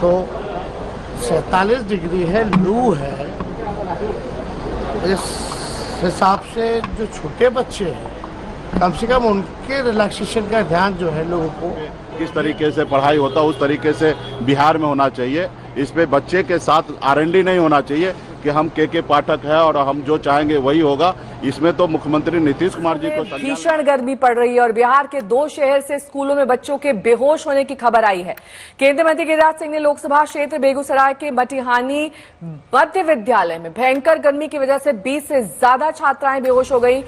तो 47 डिग्री है, लू है। इस हिसाब से जो छोटे बच्चे हैं, कम से कम उनके रिलैक्सेशन का ध्यान जो है लोगों को, किस तरीके से पढ़ाई होता उस तरीके से बिहार में होना चाहिए। इस पे बच्चे के साथ आरएनडी नहीं होना चाहिए कि हम के पाठक है और हम जो चाहेंगे वही होगा। इसमें तो मुख्यमंत्री नीतीश कुमार जी को भीषण गर्मी पड़ रही है और बिहार के 2 शहर से स्कूलों में बच्चों के बेहोश होने की खबर आई है। केंद्रीय मंत्री गिरिराज सिंह ने लोकसभा क्षेत्र बेगूसराय के मटिहानी मध्य विद्यालय में भयंकर गर्मी की वजह से 20 से ज्यादा छात्राएं बेहोश हो गई।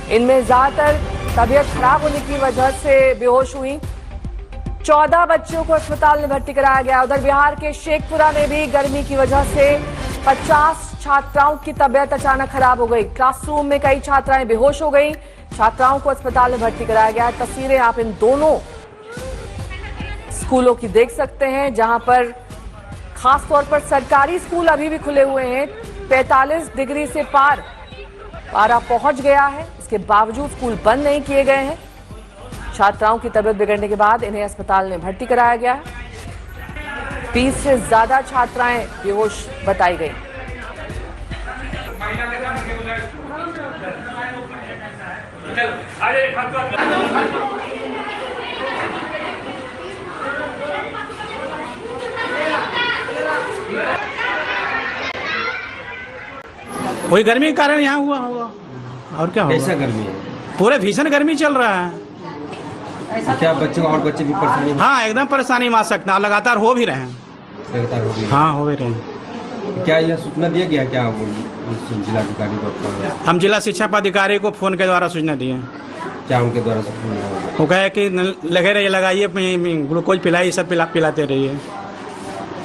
इनमें ज्यादातर तबीयत खराब होने की वजह से बेहोश हुई। 14 बच्चों को अस्पताल में भर्ती कराया गया। उधर बिहार के शेखपुरा में भी गर्मी की वजह से 50 छात्राओं की तबीयत अचानक खराब हो गई। क्लासरूम में कई छात्राएं बेहोश हो गई। छात्राओं को अस्पताल में भर्ती कराया गया। तस्वीरें आप इन दोनों स्कूलों की देख सकते हैं, जहां पर खासतौर पर सरकारी स्कूल अभी भी खुले हुए हैं। 45 डिग्री से पारा पहुंच गया है, इसके बावजूद स्कूल बंद नहीं किए गए हैं। छात्राओं की तबीयत बिगड़ने के बाद इन्हें अस्पताल में भर्ती कराया गया है। 20 से ज्यादा छात्राएं बेहोश बताई गई। वही गर्मी के कारण यहाँ हुआ होगा, और क्या होगा। कैसा गर्मी है? पूरे भीषण गर्मी चल रहा है। क्या बच्चे और बच्चे भी परेशानी? हाँ, एकदम परेशानी में आ सकता है। लगातार हो भी रहे हैं। लगातार हो भी रहे हैं। हाँ, हो भी रहे हैं। क्या यह सूचना दिया गया क्या जिलाधिकारी को? हम जिला शिक्षा पदाधिकारी को फोन के द्वारा सूचना दिए। क्या उनके द्वारा सूचना? वो कहे कि लगे रहिए, लगाइए, ग्लूकोज पिलाइए, सब पिलाते रहिए।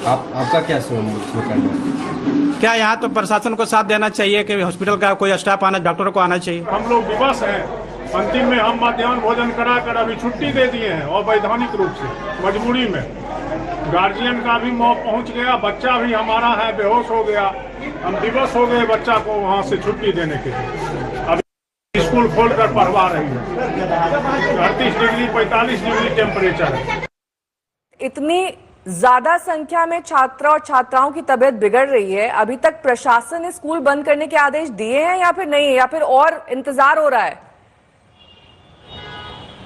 आपका क्या करना? क्या यहाँ तो प्रशासन को साथ देना चाहिए कि हॉस्पिटल का कोई स्टाफ आना, डॉक्टरों को आना चाहिए। हम लोग विवश हैं। अंतिम में हम मध्याह्न भोजन कराकर अभी छुट्टी दे दिए हैं अवैधानिक रूप से, मजबूरी में। गार्जियन का भी मौत पहुंच गया, बच्चा भी हमारा है बेहोश हो गया। हम विवश हो गए बच्चा को वहां से छुट्टी देने के लिए। अभी स्कूल खोलकर पढ़वा रही है। 38 डिग्री 45 डिग्री टेम्परेचर है। इतनी ज्यादा संख्या में छात्र और छात्राओं की तबीयत बिगड़ रही है, अभी तक प्रशासन ने स्कूल बंद करने के आदेश दिए हैं या फिर नहीं, या फिर और इंतजार हो रहा है?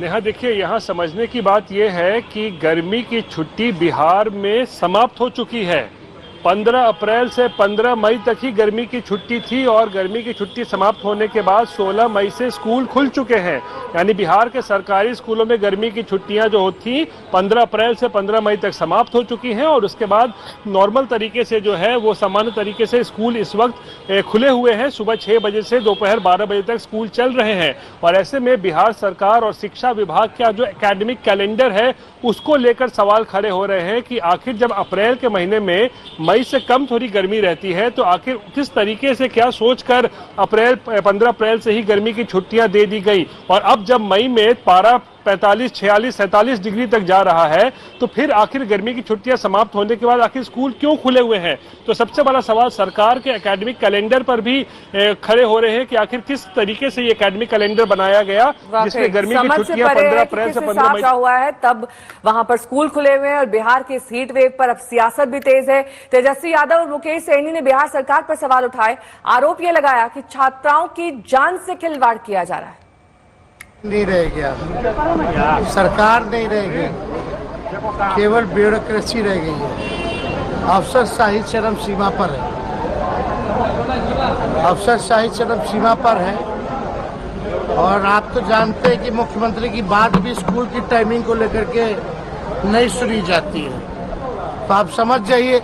नेहा, देखिए, यहाँ समझने की बात यह है कि गर्मी की छुट्टी बिहार में समाप्त हो चुकी है। 15 अप्रैल से 15 मई तक ही गर्मी की छुट्टी थी और गर्मी की छुट्टी समाप्त होने के बाद 16 मई से स्कूल खुल चुके हैं। यानी बिहार के सरकारी स्कूलों में गर्मी की छुट्टियां जो होती 15 अप्रैल से 15 मई तक समाप्त हो चुकी हैं और उसके बाद नॉर्मल तरीके से जो है वो सामान्य तरीके से स्कूल इस वक्त खुले हुए हैं। सुबह 6 बजे से दोपहर 12 बजे तक स्कूल चल रहे हैं और ऐसे में बिहार सरकार और शिक्षा विभाग का जो एकेडमिक कैलेंडर है उसको लेकर सवाल खड़े हो रहे हैं कि आखिर जब अप्रैल के महीने में मई से कम थोड़ी गर्मी रहती है तो आखिर किस तरीके से, क्या सोचकर 15 अप्रैल से ही गर्मी की छुट्टियां दे दी गई और अब जब मई में पारा 45, 46, 47 डिग्री तक जा रहा है तो फिर आखिर गर्मी की छुट्टियां समाप्त होने के बाद आखिर स्कूल क्यों खुले हुए हैं। तो सबसे बड़ा सवाल सरकार के एकेडमिक कैलेंडर पर भी खड़े हो रहे हैं कि आखिर किस तरीके से ये एकेडमिक कैलेंडर बनाया गया जिसमें गर्मी की छुट्टियां 15 अप्रैल से 15 मई हुआ है, तब वहां पर स्कूल खुले हुए हैं और बिहार के इस हीट वेव पर अब सियासत भी तेज है। तेजस्वी यादव और मुकेश सहनी ने बिहार सरकार पर सवाल उठाए। आरोप ये लगाया कि छात्राओं की जान से खिलवाड़ किया जा रहा है। नहीं रह गया, सरकार नहीं रह गई, केवल ब्यूरोक्रेसी रह गई है। अफसरशाही चरम सीमा पर है, अफसरशाही चरम सीमा पर है। और आप तो जानते हैं कि मुख्यमंत्री की बात भी स्कूल की टाइमिंग को लेकर के नहीं सुनी जाती है। तो आप समझ जाइए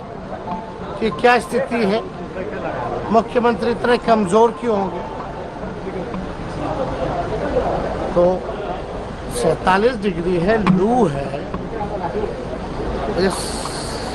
कि क्या स्थिति है। मुख्यमंत्री इतने कमजोर क्यों होंगे। तो 47 डिग्री है, लू है। इस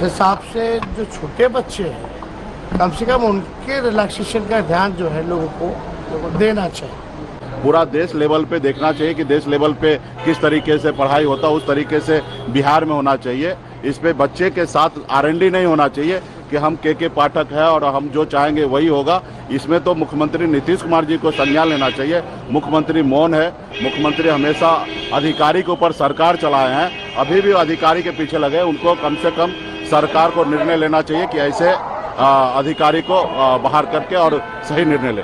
हिसाब से जो छोटे बच्चे हैं, कम से कम उनके रिलैक्सेशन का ध्यान जो है लोगों को देना चाहिए। पूरा देश लेवल पे देखना चाहिए कि देश लेवल पे किस तरीके से पढ़ाई होता उस तरीके से बिहार में होना चाहिए। इस पे बच्चे के साथ आरएनडी नहीं होना चाहिए कि हम के पाठक है और हम जो चाहेंगे वही होगा। इसमें तो मुख्यमंत्री नीतीश कुमार जी को संज्ञान लेना चाहिए। मुख्यमंत्री मौन है। मुख्यमंत्री हमेशा अधिकारी के ऊपर सरकार चलाए हैं, अभी भी अधिकारी के पीछे लगे। उनको कम से कम सरकार को निर्णय लेना चाहिए कि ऐसे अधिकारी को बाहर करके और सही निर्णय ले।